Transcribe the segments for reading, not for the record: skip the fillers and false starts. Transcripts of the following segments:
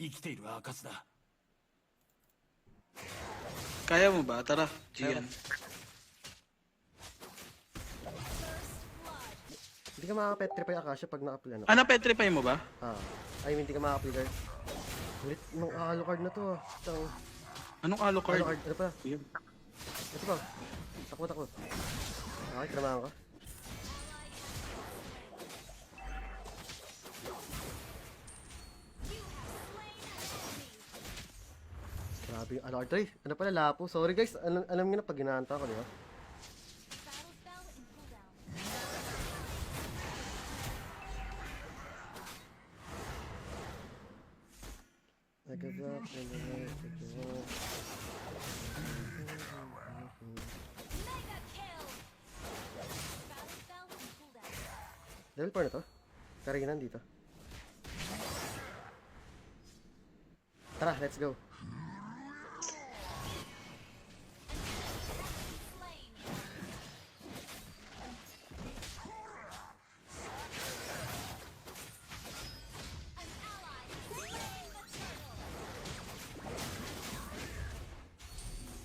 生きている証だ。 Kaya mo ba? Tara, Gian. Hindi ka makaka-petrify Akasha pag naka-pull ano. Ano, petrify mo ba? I mean, hindi ka makaka-pull guard. Ulit, nung Alucard na to. Itong Anong Alucard? Alucard, ano pa? Yun. Ito pa. Takbo. Okay, tramahan ka. Grabe yung Alucard. Ay, ano pala, Lapo. Sorry guys, alam nyo na pag ginahanta ko, di ba? Level 4 na to. Karinan dito. Tara, let's go.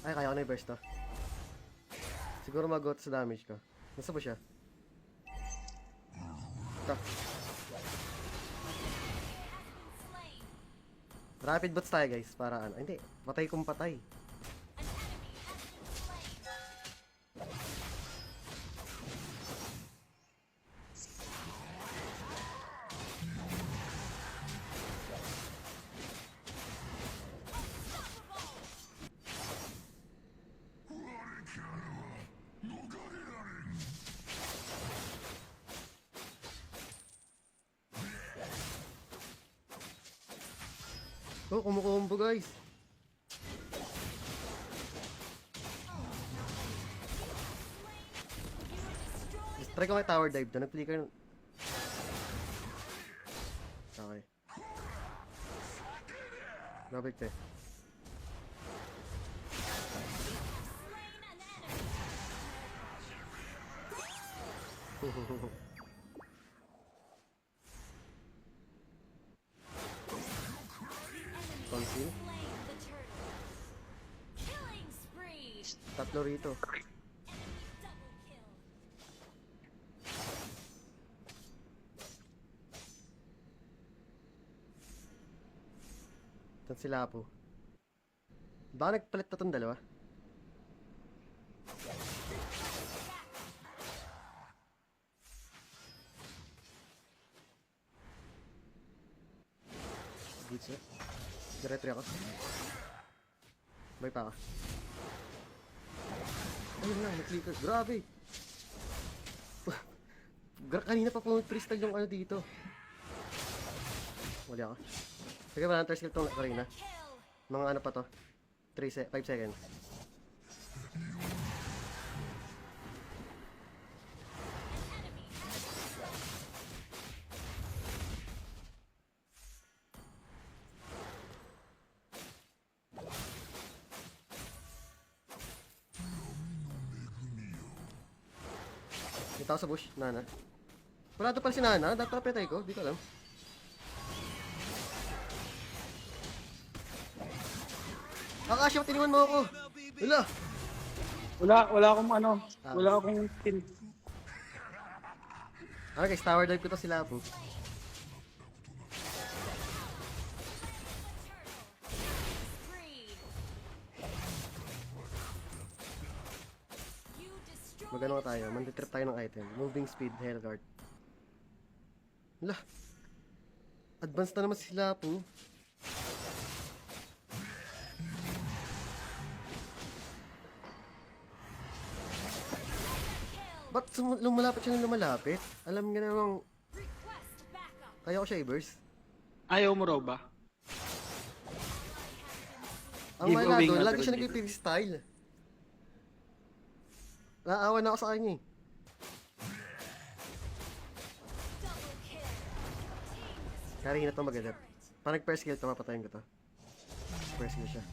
Ay, kaya ko na i-burst to. Siguro mag-got sa damage ko. Nasa ba siya? Ito. Rapid bots tayo guys, para ano. Hindi, patay kung patay. Oh, kumukumbo guys. Try ko may tower dive doon. Nag-flicker. Okay. Perfect eh. Conceal. Tatlo rito. Saan sila po? Baka nagpalit na itong dalawa? Beats eh. Diretry ako. Bay pa ako. Ayun lang, nag-clicker. Grabe! Kanina pa po freestyle yung ano dito. Wali ako. Sige ba, hunter skill itong Karina. Mga ano pa to? 5 seconds. Dito ako sa bush, Nana. Wala ito pala si Nana, dapat pala petay ko, di ko alam. Akasha, tiniwan mo ako! Wala! Wala akong ano, wala akong pin. Okay guys, tower dive ko to sila po. Magano tayo, mantitrip tayo ng item. Moving speed, Hellguard. Wala! Advance na naman sila po. Ba't lumalapit siya ng lumalapit? Alam nga namang... Kaya ko siya i-burst. Ayaw mo raw ba? Ang mahal Giveaway doon, nga lagi siya pero nag-freestyle. Naawa na ako sa kanya eh. Kaya na ito mag-adapt. Pag nag-first skill ito, mapatayin ko to. First skill siya.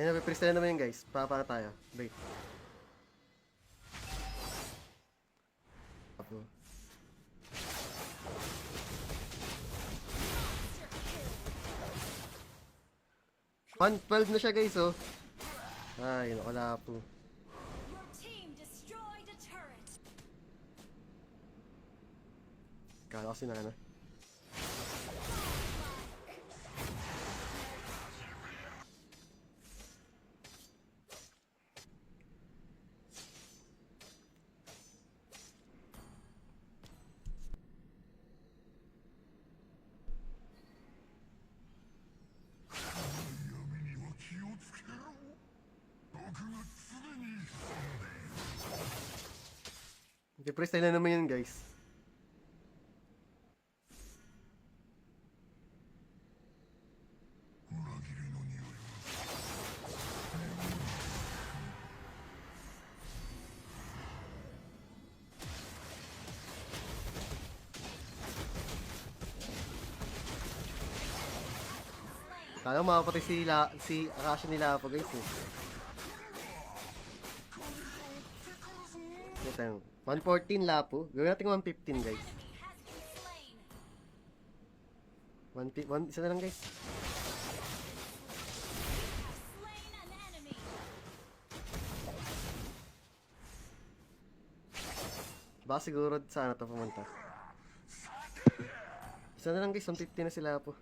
Ayun, freestyle na naman yun guys. Papa tayo. Wait. go. 112 na siya guys, oh. Ay, nakala po. Your team destroyed a turret. Kala ko si Nana. Depressed na naman yun guys. Kala ko makapatay si Akasha nila po guys eh. Ito tayo. 114 Lapo. Gawin natin 115 guys. Enemy has been slain. 1, isa na lang guys. Slain an enemy. Baka siguro sana to pumunta. Isa na lang guys, 150 na sila po.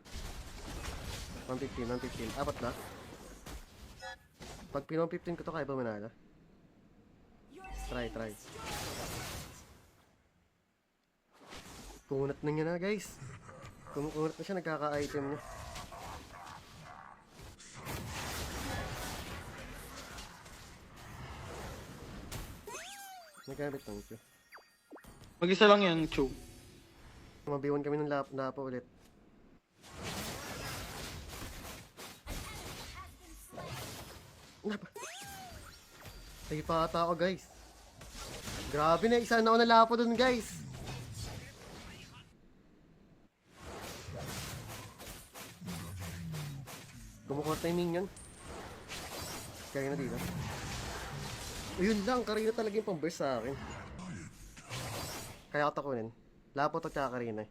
115. Apat na. Pag pin-115 ko to, kaya ba manalo? Your Try. team Kunat na niya na guys. Kumukunat na siya, nagkaka-item niya. Nagamit lang ito. Mag-isa lang yan, Chu. Mabiwan kami ng lapa ulit. Napa. Ay pa ata ako guys. Grabe na, isa na ako nalapo dun guys. Kumukuha na yung minion. Kaya na dito. Ayun lang, Karina talaga yung pang-burst sa akin. Kaya ako takunin. Lapo to tsaka Karina eh.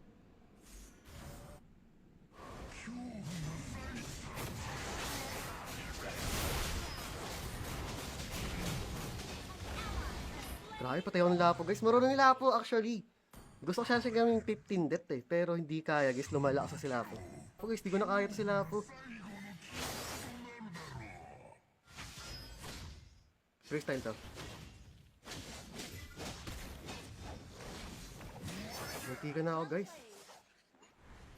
Grabe, patay ako ng Lapo guys. Marunong yung Lapo actually. Gusto ko siya gawing 15 death eh. Pero hindi kaya guys, lumalakas sa si Lapo. Oh guys, di ko na kaya to si Lapo. Freestyle to. Buti ka na ako guys.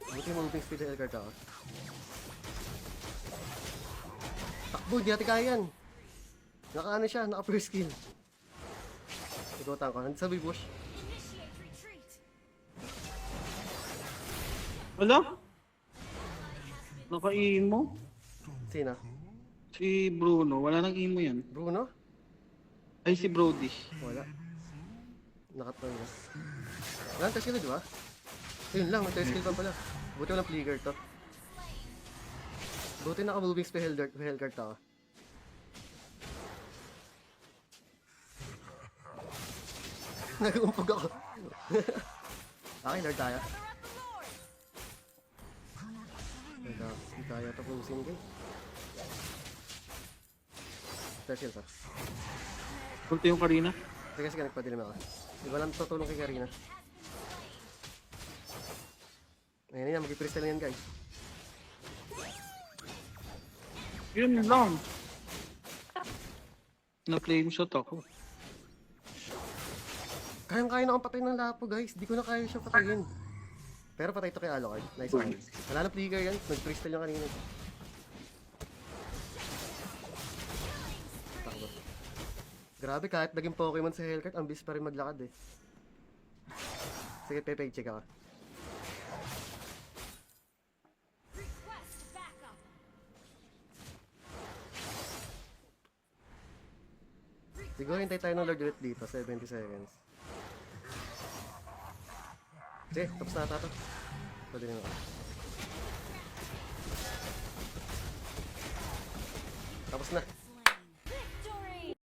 Buti moving speed ng Elgard ako. Takbo, di natin kaya yan. Naka-ano siya, naka-first skill. Igutan ko, nandito sa bush. initiate retreat. Wala? Naka-emo? Sino? Si Bruno. Wala nang emo yan. Bruno? Ay, si Brody. Wala. Nakatoy na. Wala, test skill di ba? Ayun lang, may test skill pa pala. Buti walang flicker to. Buti naka-moving spell Hellguard ako. Nag-uumpog ako. Okay, Lord tayo. Hindi kaya tapusin guys. Test skill pa. Kulti yung Karina. Sige, nagpadilim ako. Di ba lang tutulong kay Karina? Ayan yan, mag-crystal yan guys. Yun lang. Na-flame shot ako. Kayang-kaya na akong patay ng Lapo guys. Di ko na kaya siya patayin. Pero patay to kay Alucard. Nice one. Wala na flicker yan. Nag-crystal yung kanina. Takbo. Grabe, kahit naging Pokemon sa Hellcat, ang bilis pa rin maglakad eh. Sige, pepe, check ako. Request backup. Siguro hintay tayo ng Lord ulit dito, 70 seconds. Sige, tapos na ata to. Pwede rin ako. Tapos na.